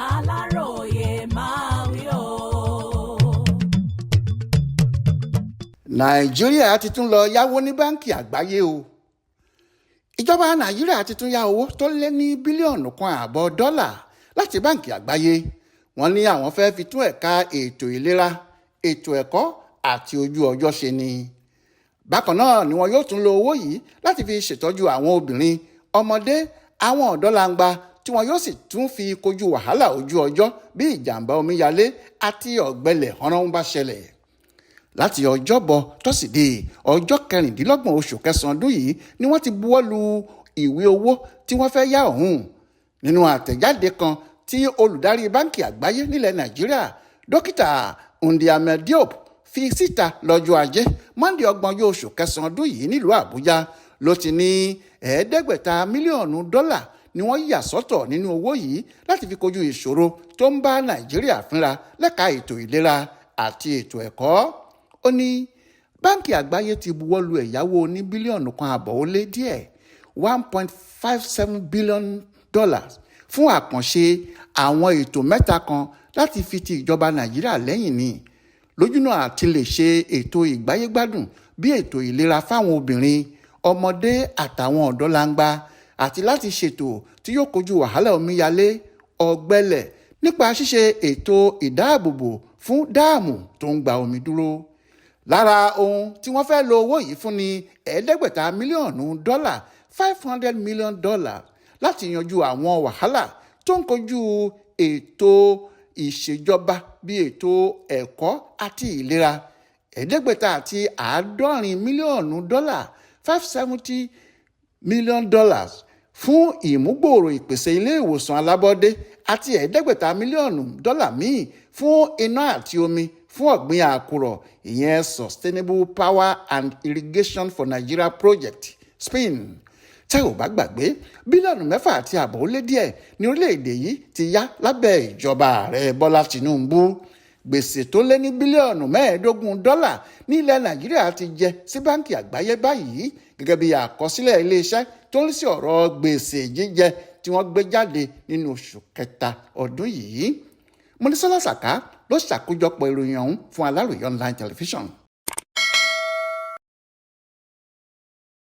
Aláròyé máa wí o. Nàìjíríà ti tún lọ yáwó ní báńkì àgbáyé o. Ìjọba Nàìjíríà ti tún yá owó tó lé ní bílíọ̀nù kan ààbọ̀ dọ́là láti báńkì àgbáyé. Wọ́n ní àwọn fẹ́ fi tún ẹ̀ka ètò ìlera, ètò ẹ̀kọ́ àti ojú ọjọ́ ṣe ni. Bákan náà ni wọn yóò tún lo owó yìí láti fi ṣètọ́jú àwọn obìnrin, ọmọdé, àwọn ọ̀dọ́langba tí wọn yóò sì tún fi kojú wàhálà ojú ọjọ́ bí ìjàmbá omíyalé àti ọ̀gbẹlẹ̀ ọ̀ràn bá ṣẹlẹ̀. Láti ọjọ́bọ̀ tọ́sídẹ̀ẹ́ ọjọ́ 26 oṣù kẹsàn-án ọdún yìí ni wọ́n ti buwọ́ lu ìwé owó tí wọ́n fẹ́ yá ọ̀hún. Nínú àtẹ̀jáde kan tí olùdarí báńkì àgbáyé nílẹ̀ Nàìjíríà dókítà Ndiame Diop fi síta lọ́jọ́ ajé Monday 30 oṣù kẹsàn-án ọdún yìí nílùú Àbújá ló ti ní $500 mílíọ̀nù ni wọ́n yà sọ́tọ̀ nínú owó yìí láti fi kojú ìṣòro tó ń bá Nàìjíríà fínra lẹ́ka ètò ìlera àti ètò ẹ̀kọ́. Ó ní báńkì àgbáyé ti buwọ́ lu ẹ̀yáwó ní bílíọ̀nù kan àbọ̀ ó lé díẹ̀ $1.57 billion fún àkànṣe àwọn ètò mẹ́ta kan láti fi ti ìjọba Nàìjíríà lẹ́yìn ni lójúnà àti lè ṣe ètò ìgbáyégbádùn bí ètò ìlera fáwọn obìnrin, ọmọdé àtàwọn ọ̀dọ́langba àti láti ṣètò tí yóò kojú wàhálà omíyalé, ọ̀gbẹlẹ̀ nípa ṣíṣe ètò ìdáàbòbò fún dáàmù tó ń gba omi dúró. Lára ohun tí wọ́n fẹ́ lo owó yìí fún ni $500 mílíọ̀nù $500 million láti yanjú àwọn wàhálà tó ń kojú ètò ìṣèjọba bí ètò ẹ̀kọ́ àti ìlera. $570 mílíọ̀nù $570 million fún ìmúgbòòrò ìpèsè ilé ìwòsàn alábọ́dé àti $500 mílíọ̀nù míì fún iná àti omi fún ọ̀gbìn àkùrọ̀ ìyẹn Sustainable Power and Irrigation for Nigeria Project SPIN. Tẹ́ ò bá gbàgbé bílíọ̀nù 6.5 ó lé díẹ̀ ní orílẹ̀-èdè yìí ti yá lábẹ́ ìjọba ààrẹ Bọ́lá Tinubu. Gbèsè tó lé ní bílíọ̀nù $15 ní ilẹ̀ Nàìjíríà ti jẹ sí báńkì àgbáyé báyìí gẹ́gẹ́ bí àkọsílẹ̀ iléeṣẹ́ tó ń rí sí ọ̀rọ̀ gbèsè jíjẹ tí wọ́n gbé jáde nínú oṣù kẹta ọdún yìí. Mọ́nísọ́lá Sàká ló ṣàkójọpọ̀ ìròyìn ọ̀hún fún Aláròyé online television.